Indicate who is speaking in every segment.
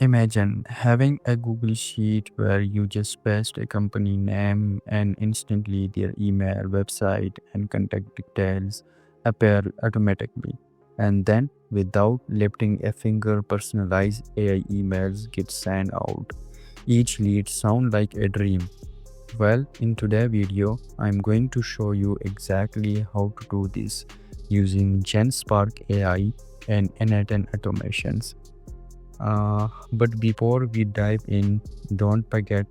Speaker 1: Imagine having a Google Sheet where you just paste a company name and instantly their email, website, and contact details appear automatically. And then, without lifting a finger, personalized AI emails get sent out. Each lead sound like a dream. Well, in today's video, I'm going to show you exactly how to do this using GenSpark AI and n8n automations. But before we dive in, don't forget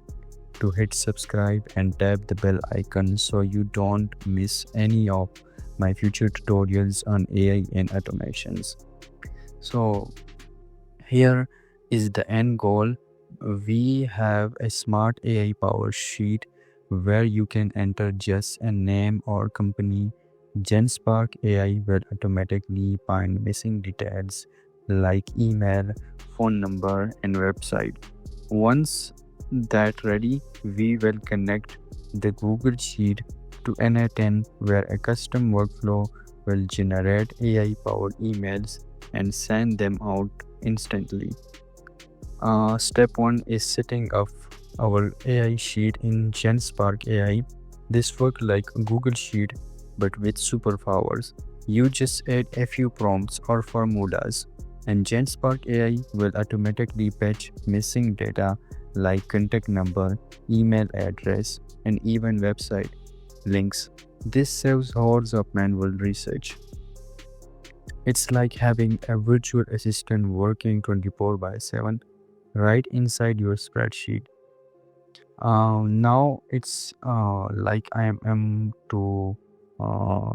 Speaker 1: to hit subscribe and tap the bell icon so you don't miss any of my future tutorials on AI and automations. So here is the end goal. We have a smart AI power sheet where you can enter just a name or company. GenSpark AI will automatically find missing details like email, phone number, and website. Once that ready, we will connect the Google Sheet to n8n where a custom workflow will generate AI powered emails and send them out instantly. Step 1 is setting up our AI sheet in GenSpark AI. This works like Google Sheet but with superpowers. You just add a few prompts or formulas, and GenSpark AI will automatically fetch missing data like contact number, email address, and even website links. This saves hours of manual research. It's like having a virtual assistant working 24/7 right inside your spreadsheet. Now it's like I am to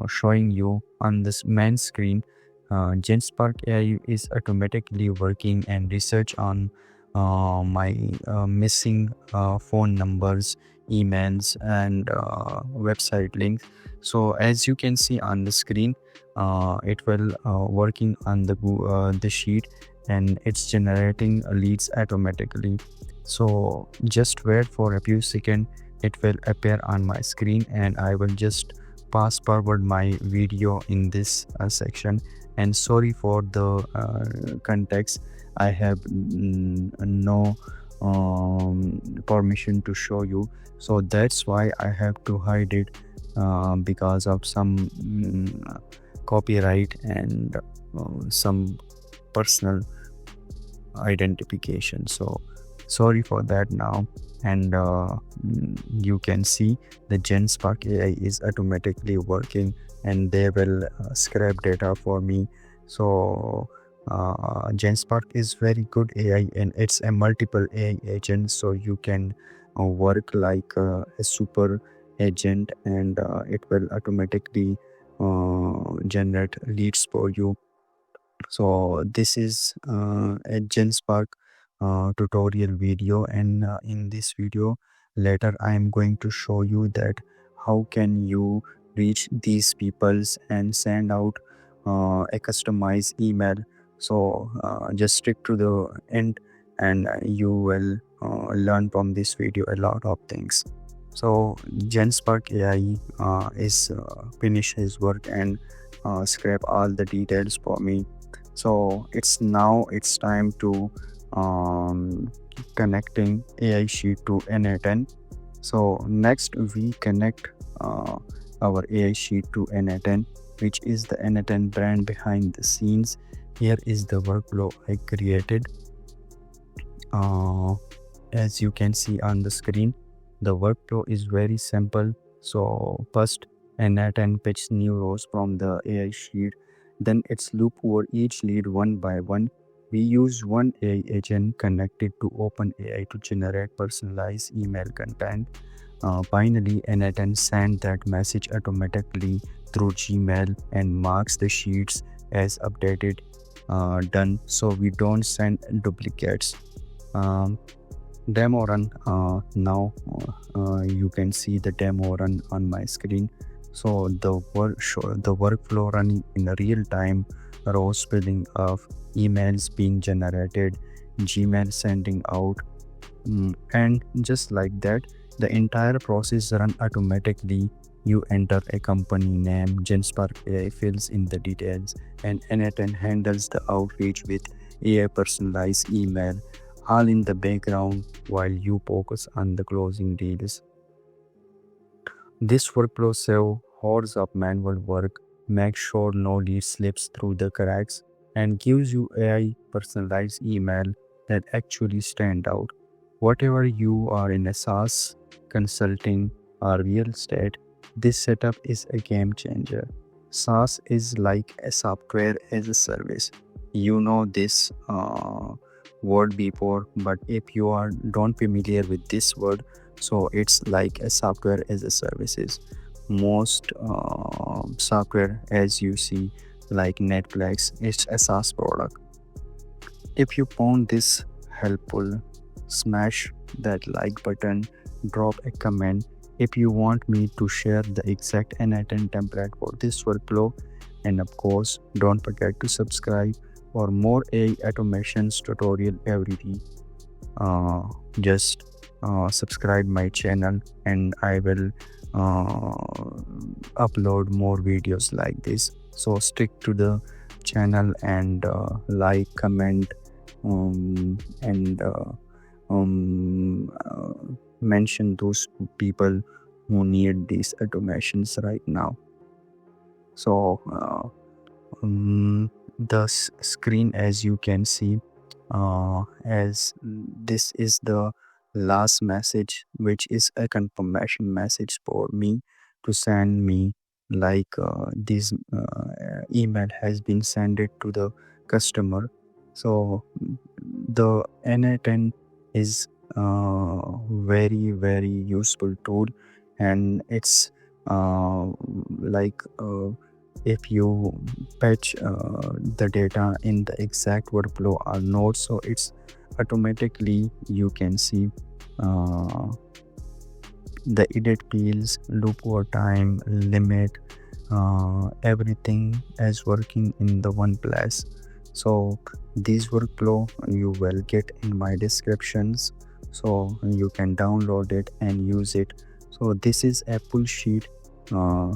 Speaker 1: showing you on this main screen. GenSpark AI is automatically working and research on my missing phone numbers, emails, and website links. So as you can see on the screen, it will working on the sheet, and it's generating leads automatically. So just wait for a few seconds, it will appear on my screen, and I will just pass forward my video in this section. And sorry for the context, I have no permission to show you, so that's why I have to hide it because of some copyright and some personal identification. So sorry for that now. And you can see the GenSpark AI is automatically working, and they will scrape data for me. So GenSpark is very good AI, and it's a multiple AI agent, so you can work like a super agent, and it will automatically generate leads for you. So this is a GenSpark tutorial video, and in this video later I am going to show you that how can you reach these peoples and send out a customized email. So just stick to the end, and you will learn from this video a lot of things. So GenSpark AI is finish his work and scrape all the details for me. So it's time to connecting AI sheet to n8n. So next we connect our AI sheet to n8n, which is the n8n brand behind the scenes. Here is the workflow I created. As you can see on the screen, the workflow is very simple. So first n8n fetch new rows from the AI sheet, then it's loop over each lead one by one. We use one AI agent connected to OpenAI to generate personalized email content. Finally, n8n sends that message automatically through Gmail and marks the sheets as updated. Done, so we don't send duplicates. Demo run. Now you can see the demo run on my screen. So the workflow running in real time, rows filling of emails being generated, Gmail sending out, and just like that the entire process run automatically. You enter a company name, GenSpark AI fills in the details, and n8n handles the outreach with AI personalized email. all in the background while you focus on the closing deals. This workflow saves hours of manual work, makes sure no lead slips through the cracks, and gives you AI personalized email that actually stand out. Whatever you are in a SaaS, consulting, or real estate, this setup is a game changer. SaaS is like a software as a service. You know this word before, but if you are don't familiar with this word, so it's like a software as a services. Most software, as you see, like Netflix, it's a SaaS product. If you found this helpful, smash that like button, drop a comment. If you want me to share the exact n8n template for this workflow, and of course, don't forget to subscribe for more AI automations tutorial every week. Just subscribe my channel, and I will upload more videos like this. So stick to the channel and like, comment, and mention those people who need these automations right now. So the screen, as you can see, as this is the last message, which is a confirmation message for me to send me, like this email has been sent it to the customer. So the n8n is very very useful tool, and it's like if you patch the data in the exact workflow or node, so it's automatically you can see the edit fields, loop over time, limit, everything is working in the one place. So this workflow you will get in my descriptions, so you can download it and use it. So this is a full sheet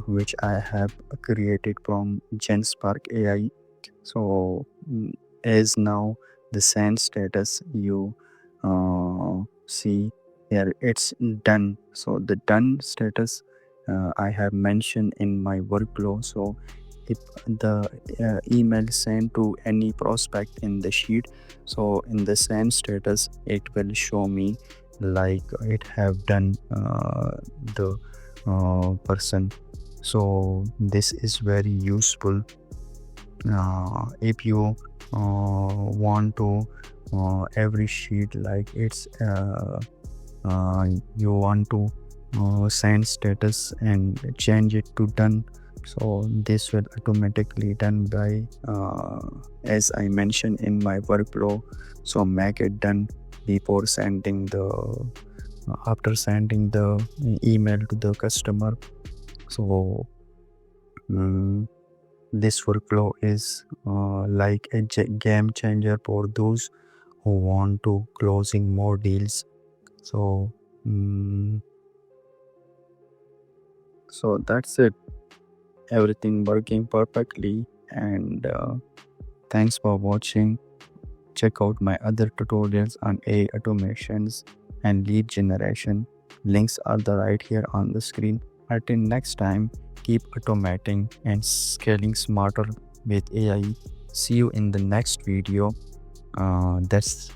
Speaker 1: which I have created from GenSpark AI. So as now the send status you see here, it's done. So the done status I have mentioned in my workflow. So if the email sent to any prospect in the sheet, so in the send status it will show me like it have done the person. So this is very useful if you want to every sheet, like it's you want to send status and change it to done. So this will automatically done by as I mentioned in my workflow. So make it done before sending the after sending the email to the customer. So this workflow is like a game changer for those who want to closing more deals. So so that's it, everything working perfectly. And thanks for watching. Check out my other tutorials on AI automations and lead generation. Links are right here on the screen. Until next time, keep automating and scaling smarter with AI. See you in the next video. That's